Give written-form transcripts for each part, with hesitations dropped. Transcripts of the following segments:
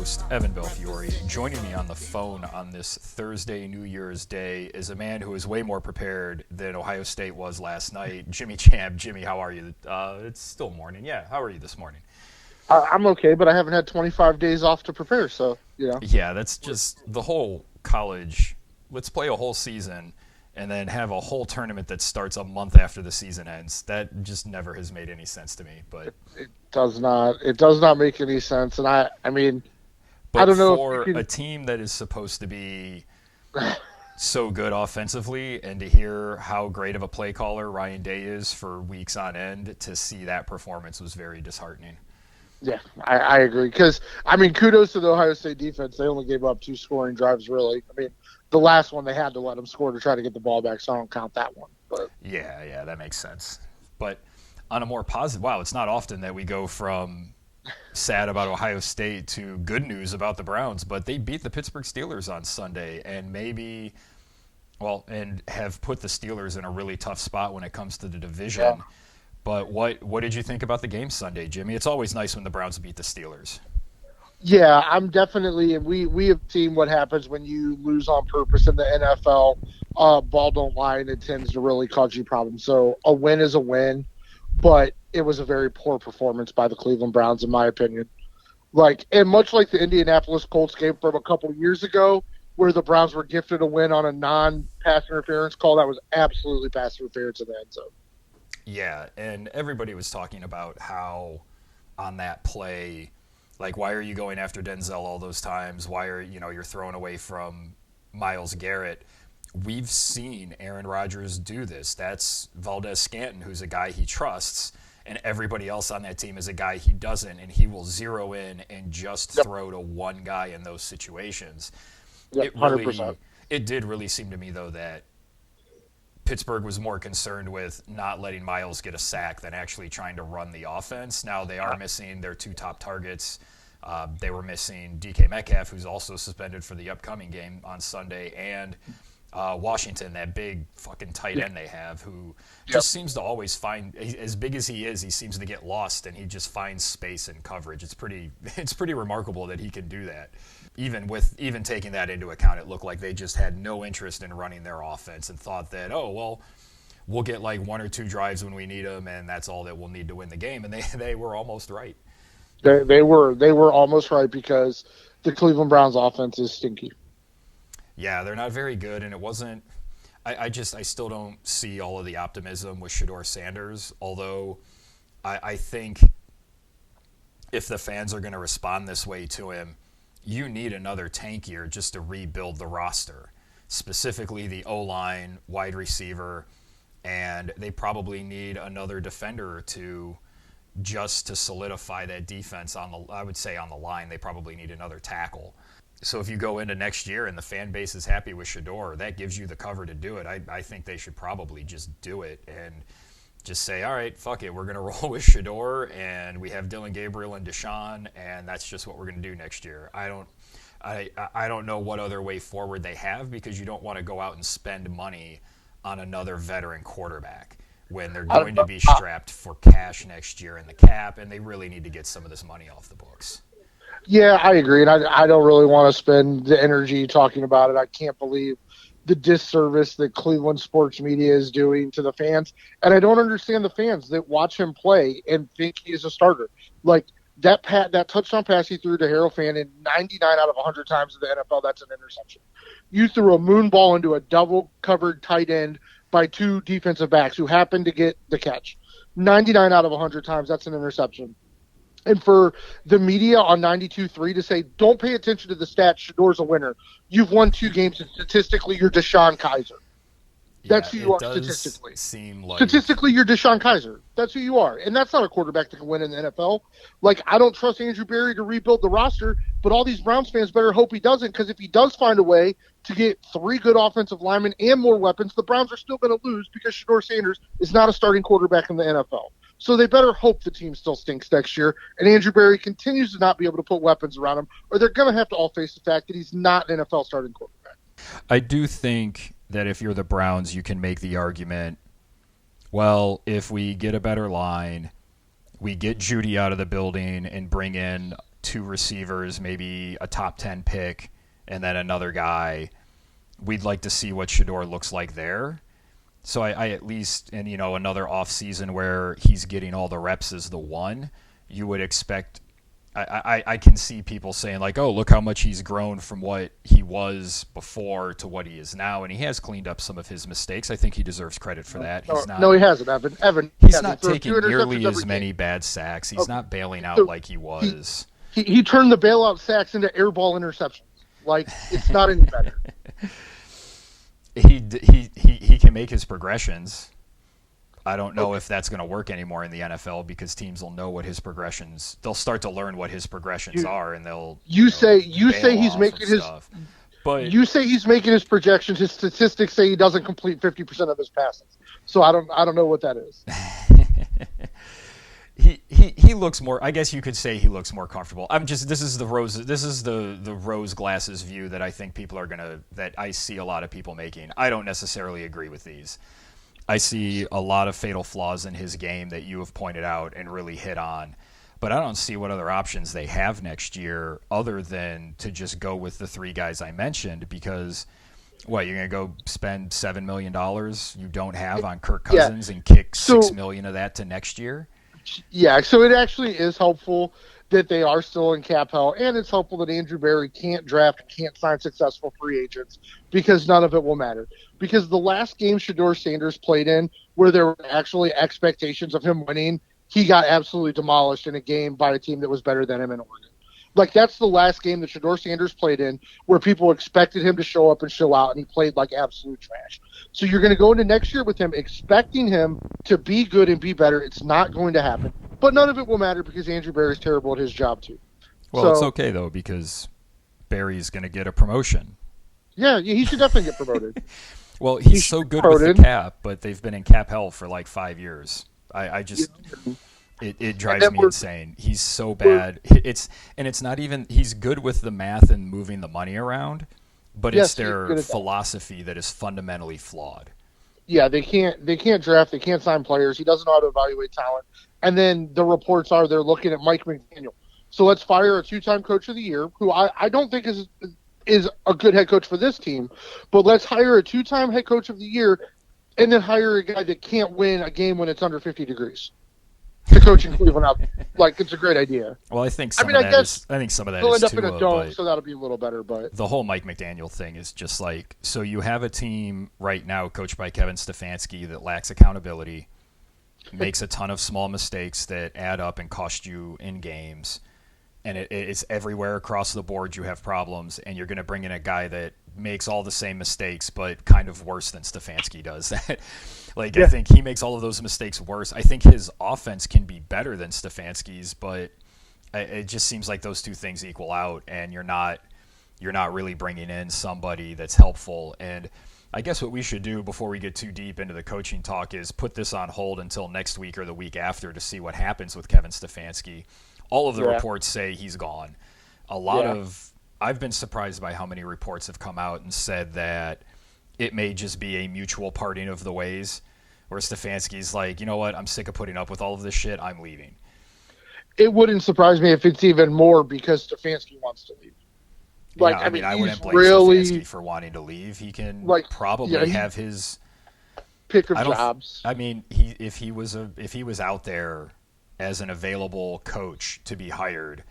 host, Evan Belfiore. Joining me on the phone on this Thursday, New Year's Day, is a man who is way more prepared than Ohio State was last night, Jimmy Champ. Jimmy, how are you? It's still morning. Yeah, how are you this morning? I'm okay, but I haven't had 25 days off to prepare, so, Yeah, that's just the whole college. Let's play a whole season and then have a whole tournament that starts a month after the season ends. That just never has made any sense to me. But it does not. It does not make any sense, and I mean, but I don't know for if you a can... team that is supposed to be so good offensively, and to hear how great of a play caller Ryan Day is for weeks on end, to see that performance was very disheartening. Yeah, I agree. Because, I mean, kudos to the Ohio State defense. They only gave up 2 scoring drives, really. I mean, the last one they had to let them score to try to get the ball back, so I don't count that one. But Yeah, that makes sense. But on a more positive, wow, it's not often that we go from sad about Ohio State to good news about the Browns, but they beat the Pittsburgh Steelers on Sunday and and have put the Steelers in a really tough spot when it comes to the division. Yeah. But what did you think about the game Sunday, Jimmy? It's always nice when the Browns beat the Steelers. yeah, I'm definitely, and we have seen what happens when you lose on purpose in the NFL. Ball don't lie, and it tends to really cause you problems. So a win is a win, but it was a very poor performance by the Cleveland Browns, in my opinion. And much like the Indianapolis Colts game from a couple years ago, where the Browns were gifted a win on a non-pass interference call, that was absolutely pass interference in the end zone. Yeah, and everybody was talking about how on that play, like, why are you going after Denzel all those times? Why are you're throwing away from Myles Garrett? We've seen Aaron Rodgers do this. That's Valdez Scantling, who's a guy he trusts, and everybody else on that team is a guy he doesn't, and he will zero in and just throw to one guy in those situations. Yep, 100%. It did really seem to me, though, that Pittsburgh was more concerned with not letting Myles get a sack than actually trying to run the offense. Now, they are missing their 2 top targets. They were missing DK Metcalf, who's also suspended for the upcoming game on Sunday, and Washington, that big fucking tight end they have, who just seems to always find, as big as he is, he seems to get lost, and he just finds space and coverage. It's pretty remarkable that he can do that. Even taking that into account, it looked like they just had no interest in running their offense and thought that, we'll get like 1 or 2 drives when we need them, and that's all that we'll need to win the game. And they were almost right. They were almost right, because the Cleveland Browns offense is stinky. Yeah, they're not very good, and it wasn't. I still don't see all of the optimism with Sheduer Sanders, although I think if the fans are going to respond this way to him, you need another tank year just to rebuild the roster, specifically the O-line, wide receiver, and they probably need another defender or two just to solidify that defense on the line. They probably need another tackle. So if you go into next year and the fan base is happy with Sheduer, that gives you the cover to do it. I think they should probably just do it and just say, all right, fuck it, we're going to roll with Sheduer, and we have Dylan Gabriel and Deshaun, and that's just what we're going to do next year. I don't know what other way forward they have, because you don't want to go out and spend money on another veteran quarterback when they're going to be strapped for cash next year in the cap, and they really need to get some of this money off the books. Yeah, I agree, and I don't really want to spend the energy talking about it. I can't believe the disservice that Cleveland sports media is doing to the fans, and I don't understand the fans that watch him play and think he's a starter. Like that touchdown pass he threw to Harold Fannin 99 out of 100 times in the NFL, that's an interception. You threw a moon ball into a double-covered tight end by 2 defensive backs who happened to get the catch. 99 out of 100 times, that's an interception. And for the media on 92.3 to say, don't pay attention to the stats, Sheduer's a winner. You've won 2 games, and statistically, you're Deshaun Kaiser. That's who you are statistically. Statistically, you're Deshaun Kaiser. That's who you are. And that's not a quarterback that can win in the NFL. Like, I don't trust Andrew Berry to rebuild the roster, but all these Browns fans better hope he doesn't, because if he does find a way to get 3 good offensive linemen and more weapons, the Browns are still going to lose, because Sheduer Sanders is not a starting quarterback in the NFL. So they better hope the team still stinks next year, and Andrew Berry continues to not be able to put weapons around him, or they're going to have to all face the fact that he's not an NFL starting quarterback. I do think that if you're the Browns, you can make the argument, well, if we get a better line, we get Judy out of the building and bring in 2 receivers, maybe a top 10 pick, and then another guy. We'd like to see what Sheduer looks like there. So I at least, and another offseason where he's getting all the reps as the one, you would expect. I can see people saying like, oh, look how much he's grown from what he was before to what he is now, and he has cleaned up some of his mistakes. I think he deserves credit for that. No, he hasn't, Evan. He's not taking nearly as many bad sacks. He's not bailing out like he was. He turned the bailout sacks into airball interceptions. Like, it's not any better. He can make his progressions. I don't know if that's going to work anymore in the NFL because teams will know what his progressions. They'll start to learn what his progressions are, and they'll. You say he's making his. Stuff. But you say he's making his projections. His statistics say he doesn't complete 50% of his passes. So I don't know what that is. He looks more. I guess you could say he looks more comfortable. This is the rose glasses view that I think people are that I see a lot of people making. I don't necessarily agree with these. I see a lot of fatal flaws in his game that you have pointed out and really hit on. But I don't see what other options they have next year other than to just go with the 3 guys I mentioned because, you're going to go spend $7 million you don't have on Kirk Cousins and kick $6 million of that to next year? Yeah, so it actually is helpful that they are still in cap hell, and it's helpful that Andrew Berry can't draft, can't sign successful free agents because none of it will matter. Because the last game Sheduer Sanders played in, where there were actually expectations of him winning, he got absolutely demolished in a game by a team that was better than him in Oregon. Like, that's the last game that Sheduer Sanders played in where people expected him to show up and show out, and he played like absolute trash. So you're going to go into next year with him expecting him to be good and be better. It's not going to happen. But none of it will matter because Andrew Berry's terrible at his job, too. Well, it's okay, though, because Berry's going to get a promotion. Yeah, he should definitely get promoted. Well, he's so good with the cap, but they've been in cap hell for like 5 years. I just... It drives me insane. He's so bad. It's not even he's good with the math and moving the money around, but it's their philosophy that is fundamentally flawed. Yeah, they can't draft, they can't sign players. He doesn't know how to evaluate talent. And then the reports are they're looking at Mike McDaniel. So let's fire a 2-time coach of the year, who I don't think is a good head coach for this team, but let's hire a 2-time head coach of the year and then hire a guy that can't win a game when it's under 50 degrees. To coach in Cleveland up, it's a great idea. Well, I think some of that is he'll end up in a dome, so that'll be a little better. But the whole Mike McDaniel thing is just like, so you have a team right now coached by Kevin Stefanski that lacks accountability, makes a ton of small mistakes that add up and cost you in games, and it's everywhere across the board you have problems, and you're going to bring in a guy that makes all the same mistakes but kind of worse than Stefanski does. I think he makes all of those mistakes worse. I think his offense can be better than Stefanski's, but it just seems like those two things equal out, and you're not really bringing in somebody that's helpful. And I guess what we should do before we get too deep into the coaching talk is put this on hold until next week or the week after to see what happens with Kevin Stefanski. All of the reports say he's gone. I've been surprised by how many reports have come out and said that it may just be a mutual parting of the ways, where Stefanski's like, you know what, I'm sick of putting up with all of this shit, I'm leaving. It wouldn't surprise me if it's even more because Stefanski wants to leave. I wouldn't blame Stefanski for wanting to leave. He can probably have his pick of jobs. I mean, if he was out there as an available coach to be hired,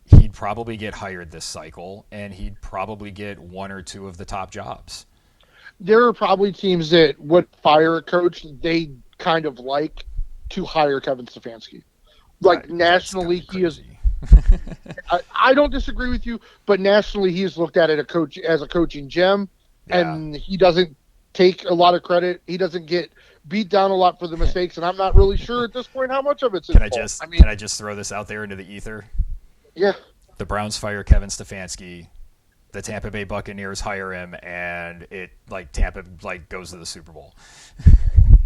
he'd probably get hired this cycle, and he'd probably get 1 or 2 of the top jobs. There are probably teams that would fire a coach they kind of like to hire Kevin Stefanski. Nationally, he is. I don't disagree with you, but nationally, he is looked at as a coaching gem, and he doesn't take a lot of credit. He doesn't get beat down a lot for the mistakes, and I'm not really sure at this point how much of it's his fault. Can I just throw this out there into the ether? Yeah. The Browns fire Kevin Stefanski. The Tampa Bay Buccaneers hire him, and Tampa goes to the Super Bowl.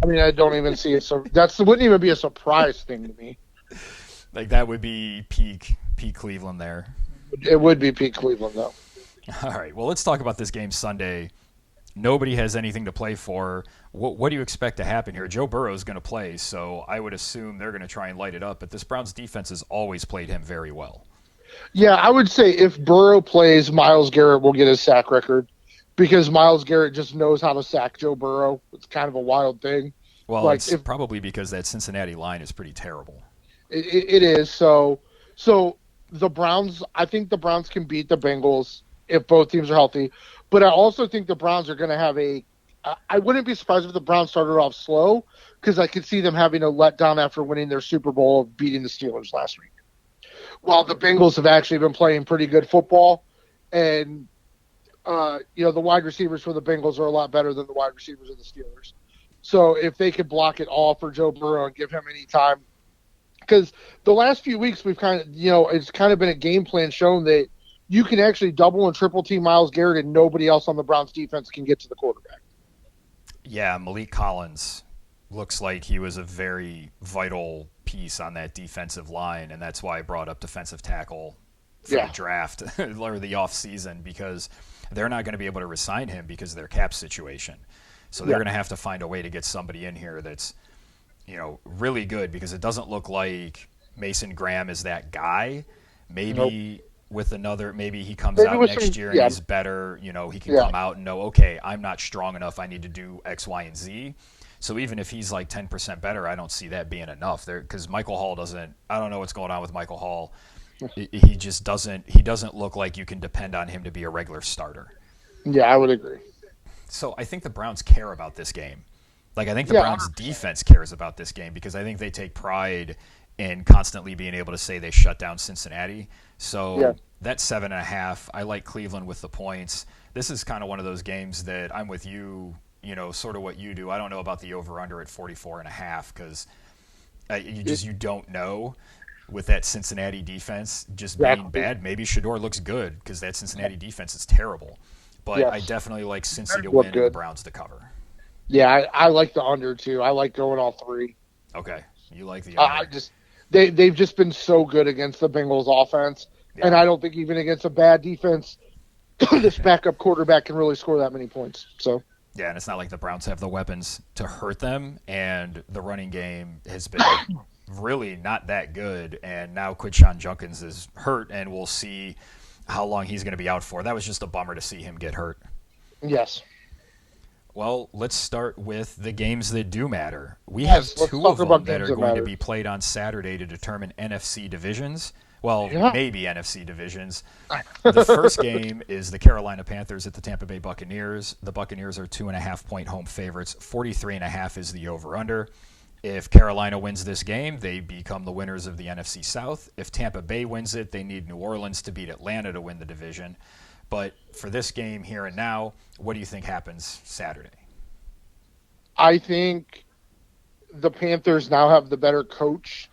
I don't even see it. So wouldn't even be a surprise thing to me. That would be peak Cleveland there. It would be peak Cleveland, though. All right. Well, let's talk about this game Sunday. Nobody has anything to play for. What do you expect to happen here? Joe Burrow is going to play, so I would assume they're going to try and light it up. But this Browns defense has always played him very well. Yeah, I would say if Burrow plays, Myles Garrett will get his sack record because Myles Garrett just knows how to sack Joe Burrow. It's kind of a wild thing. Well, Like it's if probably because that Cincinnati line is pretty terrible. it is so the Browns. I think the Browns can beat the Bengals if both teams are healthy. But I also think the Browns are going to have a. I wouldn't be surprised if the Browns started off slow because I could see them having a letdown after winning their Super Bowl of beating the Steelers last week. While the Bengals have actually been playing pretty good football, and the wide receivers for the Bengals are a lot better than the wide receivers of the Steelers. So if they could block it all for Joe Burrow and give him any time, because the last few weeks we've kind of, it's kind of been a game plan shown that you can actually double and triple team Myles Garrett and nobody else on the Browns defense can get to the quarterback. Yeah, Malik Collins looks like he was a very vital piece on that defensive line, and that's why I brought up defensive tackle for the draft or the offseason, because they're not going to be able to resign him because of their cap situation. So they're going to have to find a way to get somebody in here that's, really good, because it doesn't look like Mason Graham is that guy. Maybe maybe he comes out next year and he's better. He can come out and know, okay, I'm not strong enough. I need to do X, Y, and Z. So even if he's like 10% better, I don't see that being enough there, because Michael Hall I don't know what's going on with Michael Hall. He just doesn't look like you can depend on him to be a regular starter. Yeah, I would agree. So I think the Browns care about this game. Like, I think the Browns defense cares about this game, because I think they take pride in constantly being able to say they shut down Cincinnati. So that's 7.5. I like Cleveland with the points. This is kind of one of those games that I'm with you, sort of what you do. I don't know about the over-under at 44.5, because you don't know with that Cincinnati defense just being bad. Maybe Sheduer looks good because that Cincinnati defense is terrible. But I definitely like Cincy to win and the Browns to cover. Yeah, I like the under too. I like going all three. Okay, you like the under. They've just been so good against the Bengals offense, and I don't think even against a bad defense, this backup quarterback can really score that many points. So. Yeah, and it's not like the Browns have the weapons to hurt them, and the running game has been really not that good. And now Quinshon Judkins is hurt, and we'll see how long he's going to be out for. That was just a bummer to see him get hurt. Yes. Well, let's start with the games that do matter. We have two of them that are going to be played on Saturday to determine NFC divisions. Well, maybe NFC divisions. The first game is the Carolina Panthers at the Tampa Bay Buccaneers. The Buccaneers are 2.5-point home favorites. 43.5 is the over-under. If Carolina wins this game, they become the winners of the NFC South. If Tampa Bay wins it, they need New Orleans to beat Atlanta to win the division. But for this game here and now, what do you think happens Saturday? I think the Panthers now have the better coach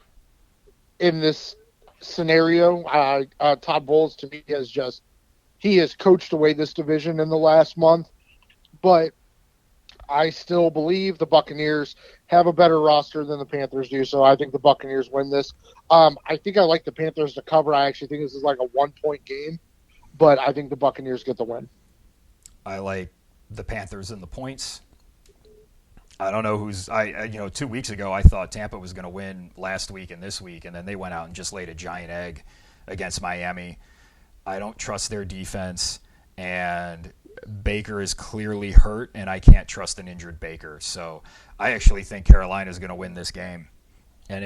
in this scenario. Todd Bowles, to me, he has coached away this division in the last month. But I still believe the Buccaneers have a better roster than the Panthers do, so I think the Buccaneers win this. I think I like the Panthers to cover. I actually think this is like a 1-point game, but I think the Buccaneers get the win. I like the Panthers and the points. I don't know 2 weeks ago I thought Tampa was going to win last week and this week, and then they went out and just laid a giant egg against Miami. I don't trust their defense, and Baker is clearly hurt, and I can't trust an injured Baker. So I actually think Carolina is going to win this game. And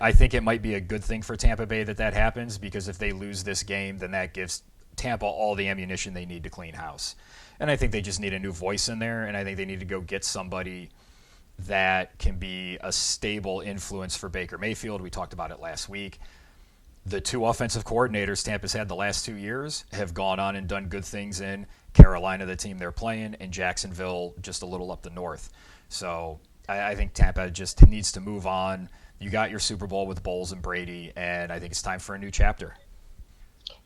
I think it might be a good thing for Tampa Bay that happens, because if they lose this game, then that gives Tampa all the ammunition they need to clean house. And I think they just need a new voice in there, and I think they need to go get somebody that can be a stable influence for Baker Mayfield. We talked about it last week. The two offensive coordinators Tampa's had the last 2 years have gone on and done good things in Carolina, the team they're playing, and Jacksonville just a little up the north. So I think Tampa just needs to move on. You got your Super Bowl with Bowles and Brady, and I think it's time for a new chapter.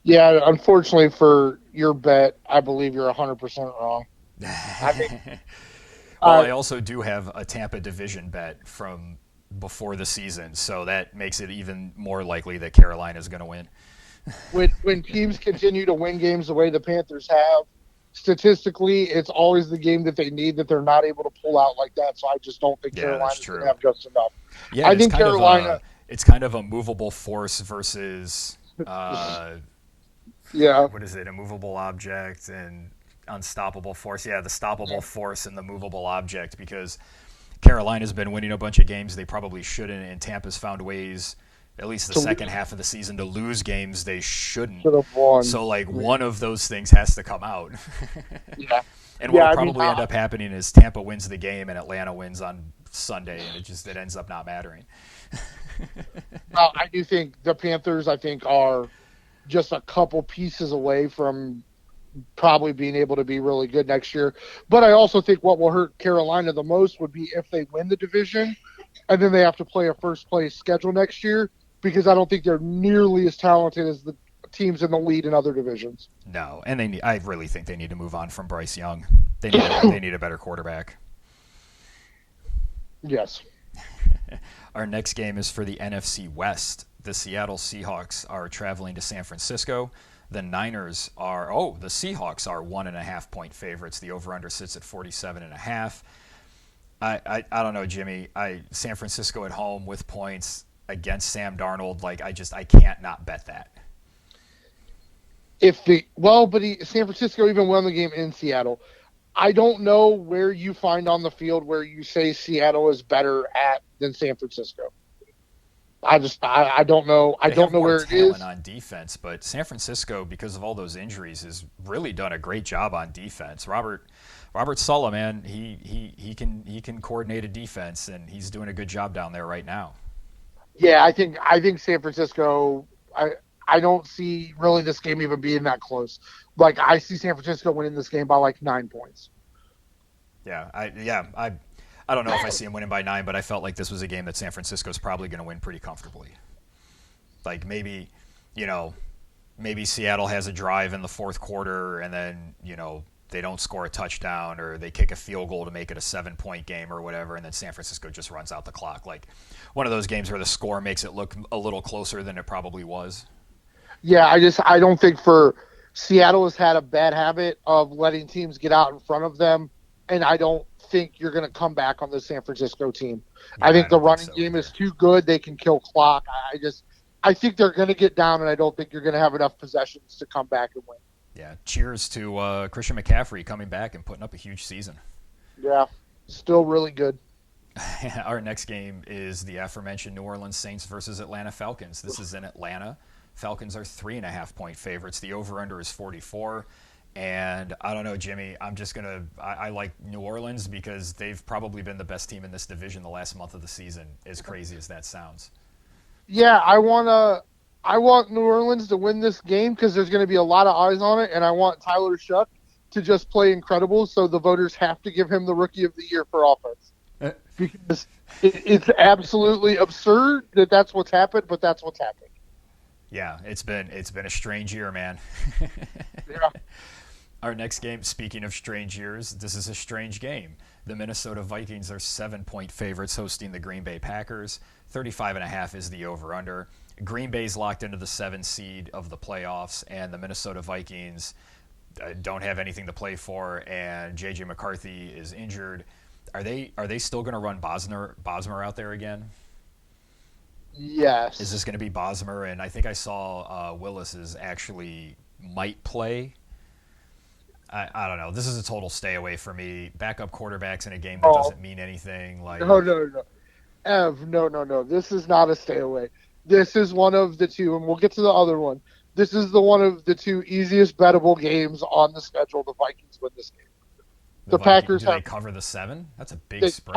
Yeah, unfortunately for your bet, I believe you're 100% wrong. I also do have a Tampa division bet from before the season, so that makes it even more likely that Carolina is going to win. When teams continue to win games the way the Panthers have, statistically, it's always the game that they need that they're not able to pull out like that. So I just don't think Carolina's going to have just enough. Yeah, I think Carolina. It's kind of a movable force versus Yeah. What is it? Immovable object and unstoppable force. Yeah, the stoppable force and the movable object, because Carolina's been winning a bunch of games they probably shouldn't, and Tampa's found ways, at least the second half of the season, to lose games they shouldn't. Should have won. So, like, one of those things has to come out. Yeah. And what'll probably end up happening is Tampa wins the game and Atlanta wins on Sunday, and it ends up not mattering. Well, I do think the Panthers, are just a couple pieces away from probably being able to be really good next year. But I also think what will hurt Carolina the most would be if they win the division and then they have to play a first-place schedule next year, because I don't think they're nearly as talented as the teams in the lead in other divisions. No, and I really think they need to move on from Bryce Young. They need a better quarterback. Yes. Our next game is for the NFC West. The Seattle Seahawks are traveling to San Francisco. The Seahawks are 1.5 point favorites. The over-under sits at 47.5. I don't know, Jimmy. San Francisco at home with points against Sam Darnold. I can't not bet that. San Francisco even won the game in Seattle. I don't know where you find on the field where you say Seattle is better at than San Francisco. I don't know. I don't know where it is on defense, but San Francisco, because of all those injuries, has really done a great job on defense. Robert Saleh, man, he can coordinate a defense, and he's doing a good job down there right now. Yeah, I think San Francisco. I don't see really this game even being that close. I see San Francisco winning this game by 9 points. I don't know if I see him winning by 9, but I felt like this was a game that San Francisco's probably going to win pretty comfortably. Maybe Seattle has a drive in the fourth quarter, and then they don't score a touchdown, or they kick a field goal to make it a 7-point game or whatever, and then San Francisco just runs out the clock. One of those games where the score makes it look a little closer than it probably was. Yeah, I don't think Seattle has had a bad habit of letting teams get out in front of them, and I don't think you're going to come back on the San Francisco team. Yeah, I think the running game is too good. They can kill clock. I think they're going to get down, and I don't think you're going to have enough possessions to come back and win. Yeah, cheers to Christian McCaffrey coming back and putting up a huge season. Yeah, still really good. Our next game is the aforementioned New Orleans Saints versus Atlanta Falcons. This is in Atlanta. Falcons are 3.5 point favorites. The over-under is 44. And I don't know, Jimmy, I like New Orleans because they've probably been the best team in this division the last month of the season, as crazy as that sounds. Yeah, I want New Orleans to win this game because there's going to be a lot of eyes on it, and I want Tyler Shuck to just play incredible, so the voters have to give him the Rookie of the Year for offense. Because it's absolutely absurd that that's what's happened, but that's what's happened. Yeah, it's been a strange year, man. Yeah. Our next game, speaking of strange years, this is a strange game. The Minnesota Vikings are 7-point favorites hosting the Green Bay Packers. 35.5 is the over-under. Green Bay's locked into the 7 seed of the playoffs, and the Minnesota Vikings don't have anything to play for, and J.J. McCarthy is injured. Are they still going to run Bosmer out there again? Yes. Is this going to be Bosmer? And I think I saw Willis is actually might play. I don't know. This is a total stay away for me. Backup quarterbacks in a game that doesn't mean anything. No. Ev, no. This is not a stay away. This is one of the two, and we'll get to the other one. This is one of the two easiest bettable games on the schedule. The Vikings win this game. The Packers they cover the 7? That's a big spread.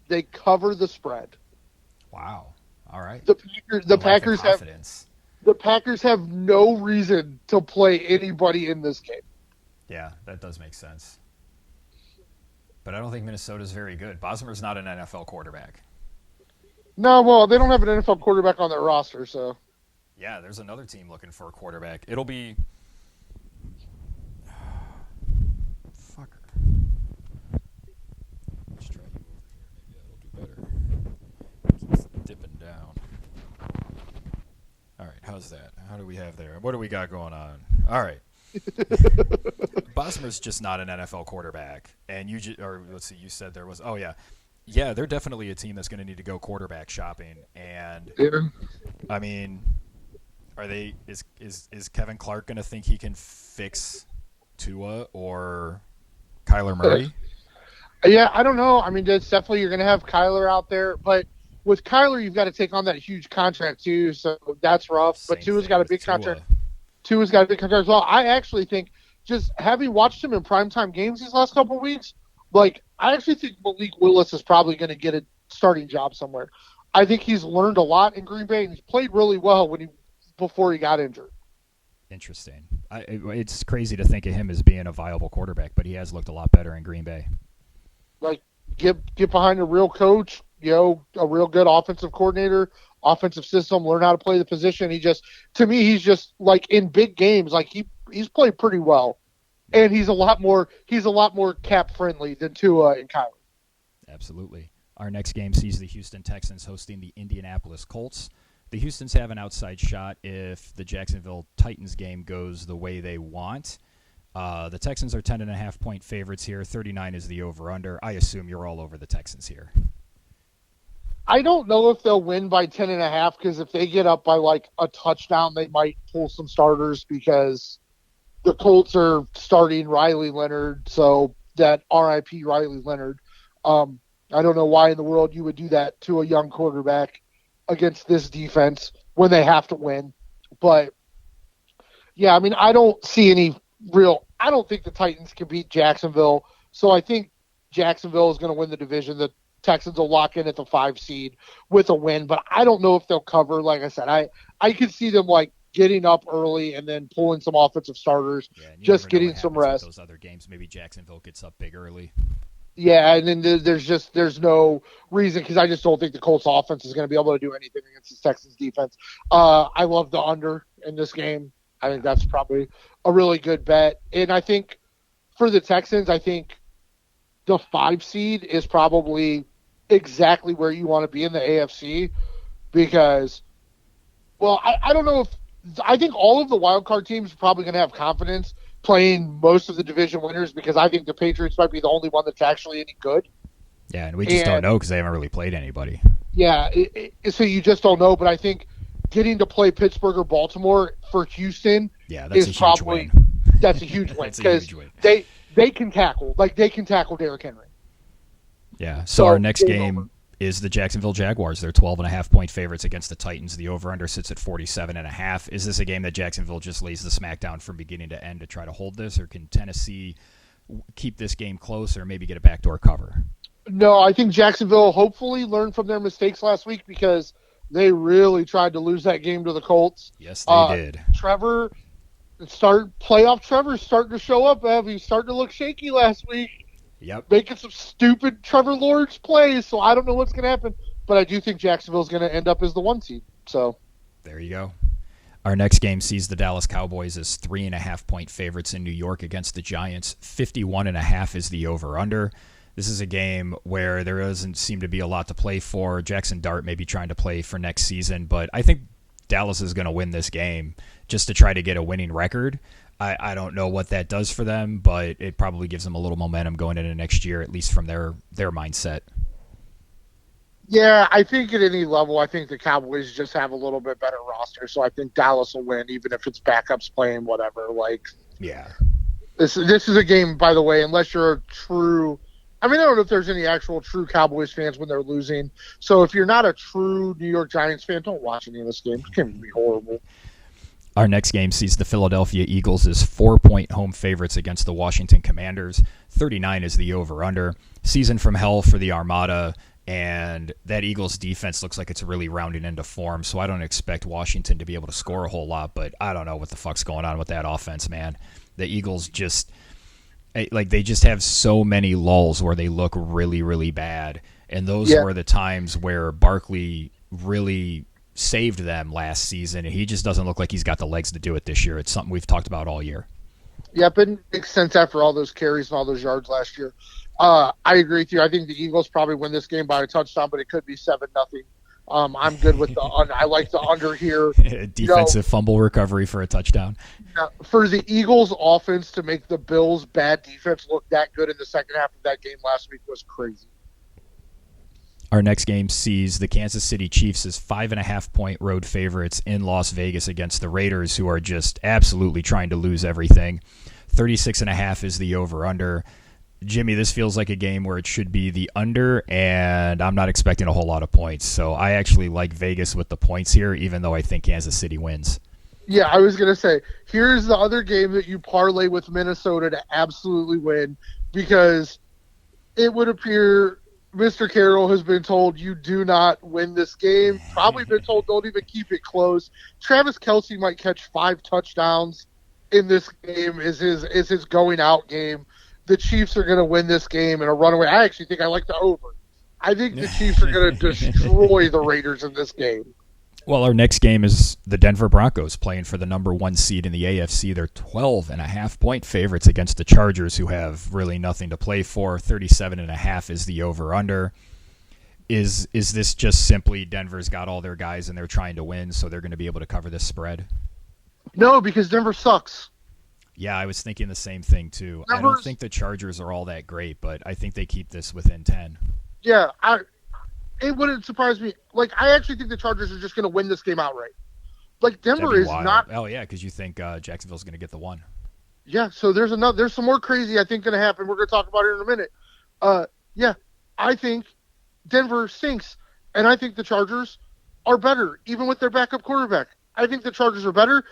They cover the spread. Wow. All right. The Packers have no reason to play anybody in this game. Yeah, that does make sense. But I don't think Minnesota's very good. Bosmer's not an NFL quarterback. No, well, they don't have an NFL quarterback on their roster, so. Yeah, there's another team looking for a quarterback. It'll be... Fucker. Let's try you over here. Maybe that'll do better. Keeps dipping down. All right, how's that? How do we have there? What do we got going on? All right. Bosmer's just not an NFL quarterback, and you said there was. Oh yeah, they're definitely a team that's going to need to go quarterback shopping. And I mean, Are they? Is Kevin Clark going to think he can fix Tua or Kyler Murray? Yeah, I don't know. I mean, it's definitely you're going to have Kyler out there, but with Kyler, you've got to take on that huge contract too, so that's rough. But Same Tua's thing got a with big Tua. contract. Tua's got a big contract as well. I actually think, just having watched him in primetime games these last couple of weeks, like I actually think Malik Willis is probably going to get a starting job somewhere. I think he's learned a lot in Green Bay, and he's played really well before he got injured. Interesting. It's crazy to think of him as being a viable quarterback, but he has looked a lot better in Green Bay. Like get behind a real coach, a real good offensive coordinator, offensive system, learn how to play the position. To me, he's just like in big games, like he's played pretty well, and he's a lot more cap friendly than Tua and Kyler. Absolutely. Our next game sees the Houston Texans hosting the Indianapolis Colts. The Houstons have an outside shot if the Jacksonville Titans game goes the way they want. The Texans are 10.5-point favorites here. 39 is the over-under. I assume you're all over the Texans here. I don't know if they'll win by 10.5 because if they get up by like a touchdown, they might pull some starters because the Colts are starting Riley Leonard, so that RIP Riley Leonard. I don't know why in the world you would do that to a young quarterback against this defense when they have to win. But, yeah, I mean, I don't think the Titans can beat Jacksonville. So I think Jacksonville is going to win the division. The Texans will lock in at the 5 seed with a win. But I don't know if they'll cover. Like I said, I could see them, like, getting up early and then pulling some offensive starters, just getting some rest. Those other games, maybe Jacksonville gets up big early. Yeah, and then there's no reason because I just don't think the Colts offense is going to be able to do anything against the Texans defense. I love the under in this game. I think that's probably a really good bet. And I think for the Texans, I think the 5 seed is probably exactly where you want to be in the AFC because, well, I don't know if – I think all of the wild card teams are probably going to have confidence playing most of the division winners because I think the Patriots might be the only one that's actually any good. Yeah, and we just don't know because they haven't really played anybody. Yeah, so you just don't know. But I think getting to play Pittsburgh or Baltimore for Houston that's a huge win. That's a huge win because they can tackle. Like, they can tackle Derrick Henry. Yeah, so our next game is the Jacksonville Jaguars. They're 12.5-point favorites against the Titans. The over-under sits at 47.5. Is this a game that Jacksonville just lays the smackdown from beginning to end to try to hold this, or can Tennessee keep this game close or maybe get a backdoor cover? No, I think Jacksonville hopefully learned from their mistakes last week because they really tried to lose that game to the Colts. Yes, they did. Playoff Trevor's starting to show up, Ev. He's starting to look shaky last week. Yep. Making some stupid Trevor Lawrence plays, so I don't know what's going to happen. But I do think Jacksonville's going to end up as the 1 seed. So there you go. Our next game sees the Dallas Cowboys as 3.5-point favorites in New York against the Giants. 51.5 is the over-under. This is a game where there doesn't seem to be a lot to play for. Jackson Dart may be trying to play for next season, but I think Dallas is going to win this game just to try to get a winning record. I don't know what that does for them, but it probably gives them a little momentum going into next year, at least from their mindset. Yeah, I think at any level, I think the Cowboys just have a little bit better roster, so I think Dallas will win, even if it's backups playing whatever. Yeah. This is a game, by the way, unless you're a true – I mean, I don't know if there's any actual true Cowboys fans when they're losing. So if you're not a true New York Giants fan, don't watch any of this game. It's going to be horrible. Our next game sees the Philadelphia Eagles as 4-point home favorites against the Washington Commanders. 39 is the over-under. Season from hell for the Armada, and that Eagles defense looks like it's really rounding into form, so I don't expect Washington to be able to score a whole lot, but I don't know what the fuck's going on with that offense, man. The Eagles they just have so many lulls where they look really, really bad, and those were the times where Barkley really saved them last season, and he just doesn't look like he's got the legs to do it this year. It's something we've talked about all year. Yep, it makes sense after all those carries and all those yards last year. I agree with you. I think the Eagles probably win this game by a touchdown, but it could be 7-0. I'm good with the under. I like the under here. Defensive fumble recovery for a touchdown. For the Eagles offense to make the Bills' bad defense look that good in the second half of that game last week was crazy. Our next game sees the Kansas City Chiefs as 5.5-point road favorites in Las Vegas against the Raiders, who are just absolutely trying to lose everything. 36.5 is the over-under. Jimmy, this feels like a game where it should be the under, and I'm not expecting a whole lot of points. So I actually like Vegas with the points here, even though I think Kansas City wins. Yeah, I was going to say, here's the other game that you parlay with Minnesota to absolutely win, because it would appear Mr. Carroll has been told you do not win this game. Probably been told don't even keep it close. Travis Kelce might catch 5 touchdowns in this game. Is his going out game. The Chiefs are going to win this game in a runaway. I actually think I like the over. I think the Chiefs are going to destroy the Raiders in this game. Well, our next game is the Denver Broncos playing for the number 1 seed in the AFC. They're 12.5-point favorites against the Chargers, who have really nothing to play for. 37.5 is the over-under. Is this just simply Denver's got all their guys and they're trying to win, so they're going to be able to cover this spread? No, because Denver sucks. Yeah, I was thinking the same thing, too. I don't think the Chargers are all that great, but I think they keep this within 10. Yeah, it wouldn't surprise me. Like, I actually think the Chargers are just going to win this game outright. Like, Denver is wild. not. Oh yeah, because you think Jacksonville's going to get the 1. Yeah. So there's some more crazy I think going to happen. We're going to talk about it in a minute. Yeah, I think Denver stinks, and I think the Chargers are better, even with their backup quarterback. I think the Chargers are better.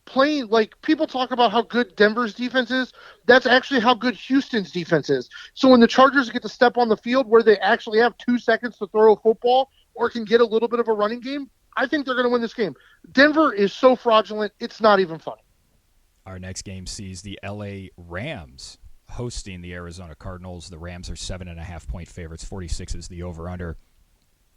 Playing, like, people talk about how good Denver's defense is. That's actually how good Houston's defense is. So when the Chargers get to step on the field where they actually have 2 seconds to throw a football or can get a little bit of a running game, I think they're going to win this game. Denver is so fraudulent, it's not even funny. Our next game sees the LA Rams hosting the Arizona Cardinals. The Rams are 7.5-point favorites. 46 is the over-under.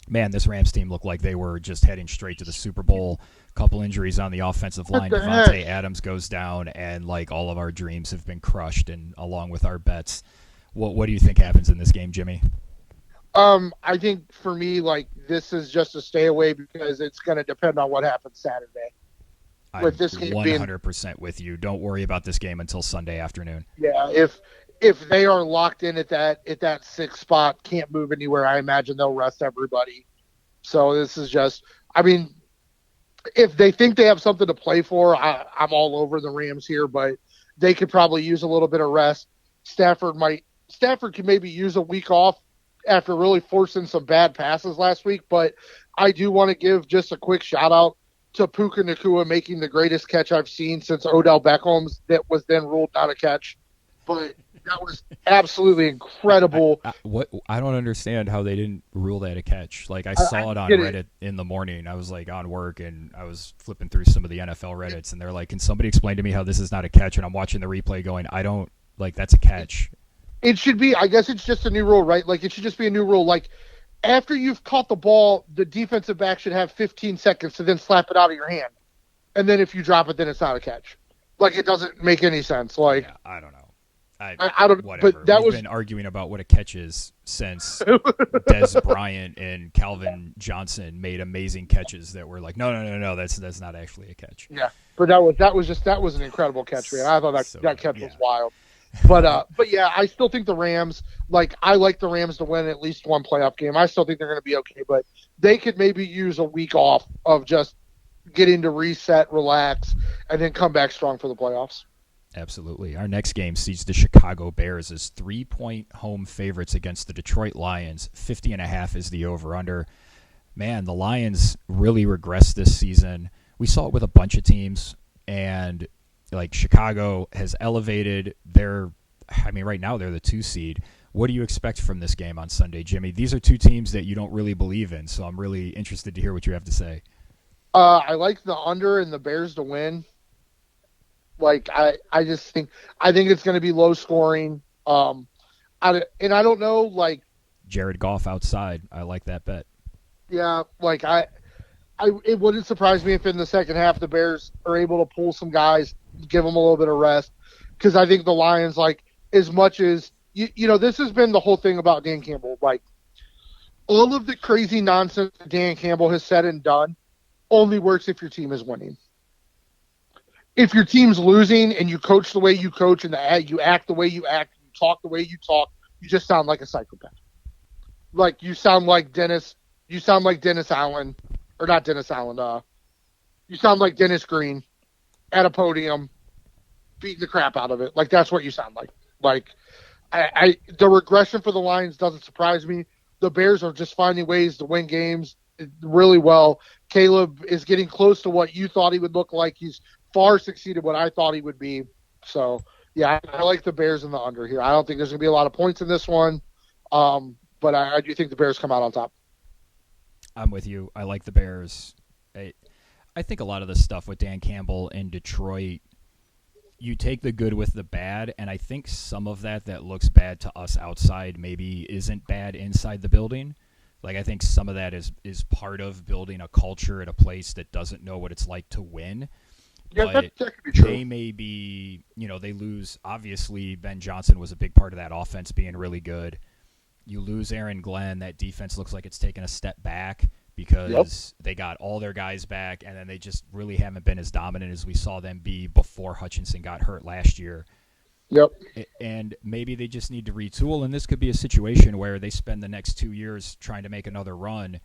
Man, this Rams team looked like they were just heading straight to the Super Bowl. Couple injuries on the offensive line. Devontae Adams goes down, and like all of our dreams have been crushed, and along with our bets. What do you think happens in this game, Jimmy? I think for me, like, this is just a stay away because it's going to depend on what happens Saturday. With this game 100% with you. Don't worry about this game until Sunday afternoon. Yeah, if they are locked in at that 6th spot, can't move anywhere, I imagine they'll rest everybody. So this is just, I mean, if they think they have something to play for, I'm all over the Rams here, but they could probably use a little bit of rest. Stafford could maybe use a week off after really forcing some bad passes last week, but I do want to give just a quick shout out to Puka Nacua making the greatest catch I've seen since Odell Beckham's that was then ruled not a catch. But that was absolutely incredible. I don't understand how they didn't rule that a catch. Like, I saw it on Reddit in the morning. I was like on work and I was flipping through some of the NFL Reddits, and they're like, "Can somebody explain to me how this is not a catch?" And I'm watching the replay going, "I don't like that's a catch." It should be. I guess it's just a new rule, right? Like, it should just be a new rule. Like, after you've caught the ball, the defensive back should have 15 seconds to then slap it out of your hand, and then if you drop it, then it's not a catch. Like, it doesn't make any sense. Like, yeah, I don't know. I don't. Whatever. But We've been arguing about what a catch is since Des Bryant and Calvin Johnson made amazing catches that were like, no, that's not actually a catch. Yeah, but that was an incredible catch, man. I thought that catch was wild. But yeah, I still think the Rams. Like, I like the Rams to win at least one playoff game. I still think they're going to be okay, but they could maybe use a week off of just getting to reset, relax, and then come back strong for the playoffs. Absolutely. Our next game sees the Chicago Bears as 3-point home favorites against the Detroit Lions. 50.5 is the over-under. Man, the Lions really regressed this season. We saw it with a bunch of teams, and like Chicago has elevated right now they're the 2 seed. What do you expect from this game on Sunday, Jimmy? These are 2 teams that you don't really believe in, so I'm really interested to hear what you have to say. I like the under and the Bears to win. Like, I think it's going to be low scoring. I don't know, like, Jared Goff outside. I like that bet. Yeah, like it wouldn't surprise me if in the second half the Bears are able to pull some guys, give them a little bit of rest, because I think the Lions, like, as much as you know, this has been the whole thing about Dan Campbell. Like, all of the crazy nonsense that Dan Campbell has said and done only works if your team is winning. If your team's losing and you coach the way you coach and you act the way you act, you talk the way you talk, you just sound like a psychopath. like you sound like Dennis. You sound like Dennis Allen, or not Dennis Allen. You sound like Dennis Green at a podium, beating the crap out of it. Like that's what you sound like. Like the regression for the Lions doesn't surprise me. The Bears are just finding ways to win games really well. Caleb is getting close to what you thought he would look like. He's far succeeded what I thought he would be. So yeah, I like the Bears in the under here. I don't think there's going to be a lot of points in this one, but I do think the Bears come out on top. I'm with you. I like the Bears. I think a lot of the stuff with Dan Campbell in Detroit, you take the good with the bad, and I think some of that looks bad to us outside maybe isn't bad inside the building. Like I think some of that is part of building a culture at a place that doesn't know what it's like to win. Yeah, But that could be true. they may be, they lose. Obviously, Ben Johnson was a big part of that offense being really good. You lose Aaron Glenn, that defense looks like it's taken a step back because they got all their guys back, and then they just really haven't been as dominant as we saw them be before Hutchinson got hurt last year. Yep. And maybe they just need to retool, and this could be a situation where they spend the next 2 years trying to make another run,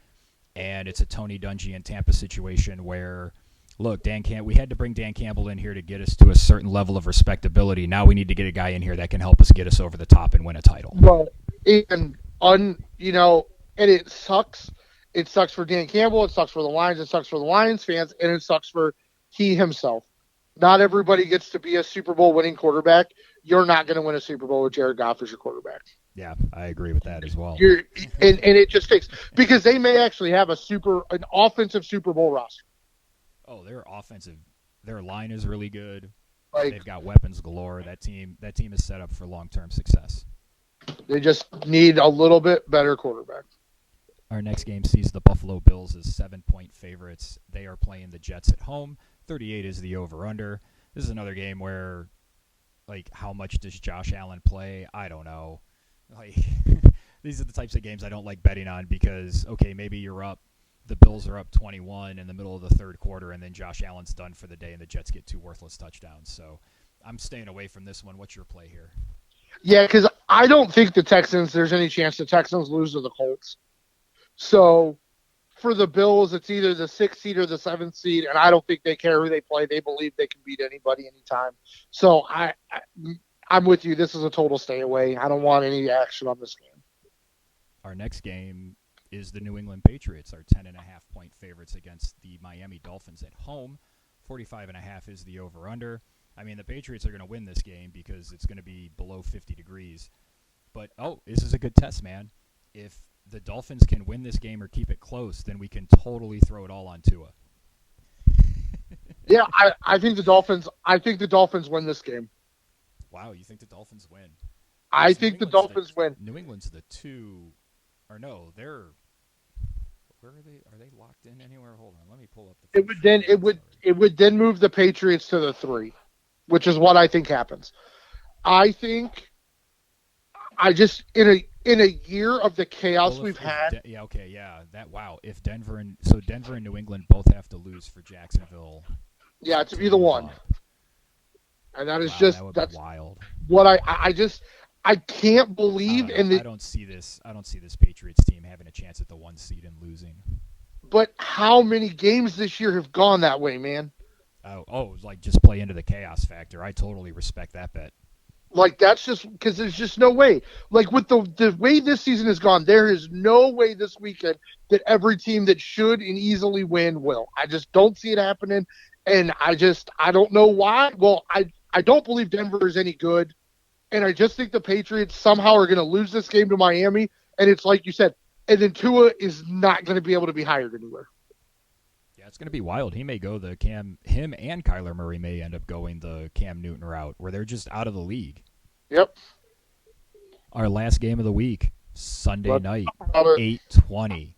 and it's a Tony Dungy and Tampa situation where, look, we had to bring Dan Campbell in here to get us to a certain level of respectability. Now we need to get a guy in here that can help us get us over the top and win a title. Well, and it sucks. It sucks for Dan Campbell. It sucks for the Lions. It sucks for the Lions fans, and it sucks for he himself. Not everybody gets to be a Super Bowl winning quarterback. You're not going to win a Super Bowl with Jared Goff as your quarterback. Yeah, I agree with that as well. And it just takes because they may actually have an offensive Super Bowl roster. Oh, their offensive, their line is really good. Like, they've got weapons galore. That team is set up for long-term success. They just need a little bit better quarterback. Our next game sees the Buffalo Bills as 7-point favorites. They are playing the Jets at home. 38 is the over-under. This is another game where, like, how much does Josh Allen play? I don't know. Like, these are the types of games I don't like betting on because, okay, maybe you're up. The Bills are up 21 in the middle of the third quarter, and then Josh Allen's done for the day, and the Jets get 2 worthless touchdowns. So I'm staying away from this one. What's your play here? Yeah, because I don't think there's any chance the Texans lose to the Colts. So for the Bills, it's either the 6th seed or the 7th seed, and I don't think they care who they play. They believe they can beat anybody anytime. So I'm with you. This is a total stay away. I don't want any action on this game. Our next game is the New England Patriots, our 10.5-point favorites against the Miami Dolphins at home. 45.5 is the over-under. I mean, the Patriots are going to win this game because it's going to be below 50 degrees. But, this is a good test, man. If the Dolphins can win this game or keep it close, then we can totally throw it all on Tua. Yeah, I think the Dolphins win this game. Wow, you think the Dolphins win? I think the Dolphins win. New England's the 2, or no, they're. Where are they? Are they locked in anywhere? Hold on, let me pull up the. It would then move the Patriots to the 3, which is what I think happens. I think. In a year of the chaos we've had. If Denver and New England both have to lose for Jacksonville. Yeah, to be the 1. And that is that's wild. What I can't believe I don't see this Patriots team having a chance at the 1 seed and losing. But how many games this year have gone that way, man? Like just play into the chaos factor. I totally respect that bet. Like, that's just because there's just no way. Like, with the way this season has gone, there is no way this weekend that every team that should and easily win will. I just don't see it happening, and I don't know why. Well, I don't believe Denver is any good, and I just think the Patriots somehow are going to lose this game to Miami, and it's like you said, and then Tua is not going to be able to be hired anywhere. Yeah, it's going to be wild. He may go him and Kyler Murray may end up going the Cam Newton route where they're just out of the league. Yep. Our last game of the week, Sunday night, 8:20,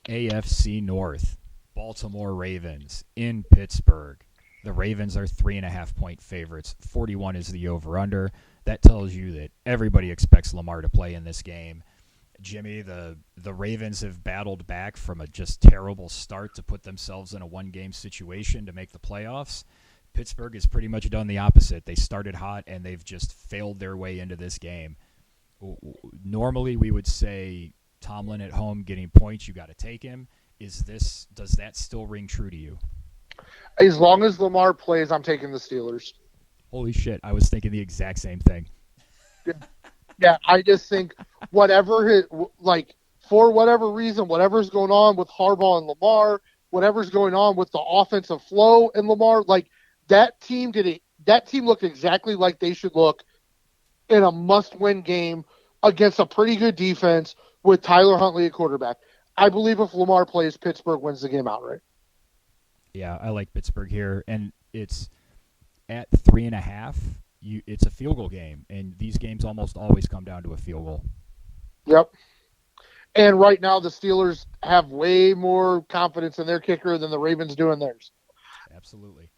AFC North, Baltimore Ravens in Pittsburgh. The Ravens are 3.5-point favorites. 41 is the over-under. That tells you that everybody expects Lamar to play in this game. Jimmy, the Ravens have battled back from a just terrible start to put themselves in a one-game situation to make the playoffs. Pittsburgh has pretty much done the opposite. They started hot, and they've just failed their way into this game. Normally, we would say Tomlin at home getting points, you got to take him. Does that still ring true to you? As long as Lamar plays, I'm taking the Steelers. Holy shit, I was thinking the exact same thing. Yeah, I just think for whatever reason, whatever's going on with Harbaugh and Lamar, whatever's going on with the offensive flow and Lamar, like that team looked exactly like they should look in a must-win game against a pretty good defense with Tyler Huntley at quarterback. I believe if Lamar plays, Pittsburgh wins the game outright. Yeah, I like Pittsburgh here, and it's at 3.5. It's a field goal game, and these games almost always come down to a field goal. Yep. And right now, the Steelers have way more confidence in their kicker than the Ravens do in theirs. Absolutely.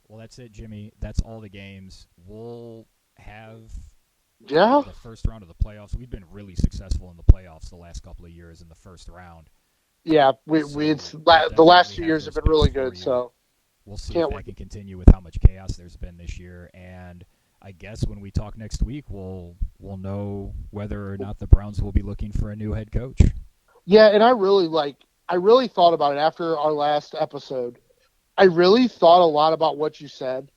Well, that's it, Jimmy. That's all the games. We'll have the first round of the playoffs. We've been really successful in the playoffs the last couple of years in the first round. Yeah, the last 2 years have been really good. So we'll see if that can continue with how much chaos there's been this year. And I guess when we talk next week, we'll know whether or not the Browns will be looking for a new head coach. Yeah, and I really thought about it after our last episode. I really thought a lot about what you said,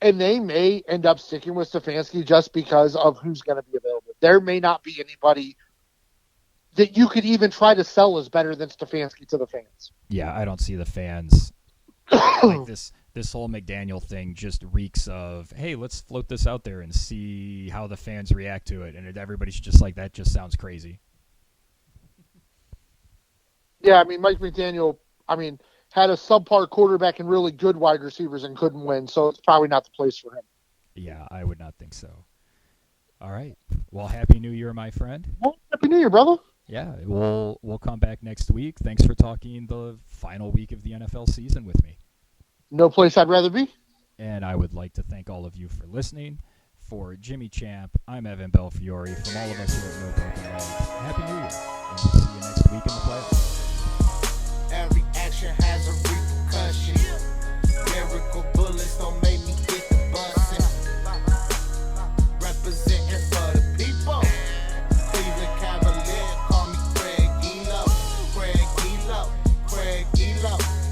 and they may end up sticking with Stefanski just because of who's going to be available. There may not be anybody that you could even try to sell as better than Stefanski to the fans. Yeah, I don't see the fans like this whole McDaniel thing just reeks of, hey, let's float this out there and see how the fans react to it. And everybody's just like, that just sounds crazy. Yeah, I mean, Mike McDaniel, had a subpar quarterback and really good wide receivers and couldn't win, so it's probably not the place for him. Yeah, I would not think so. All right. Well, Happy New Year, my friend. Well, Happy New Year, brother. Yeah, we'll come back next week. Thanks for talking the final week of the NFL season with me. No place I'd rather be. And I would like to thank all of you for listening. For Jimmy Champ, I'm Evan Belfiore. From all of us here at No Broken Legs, Happy New Year.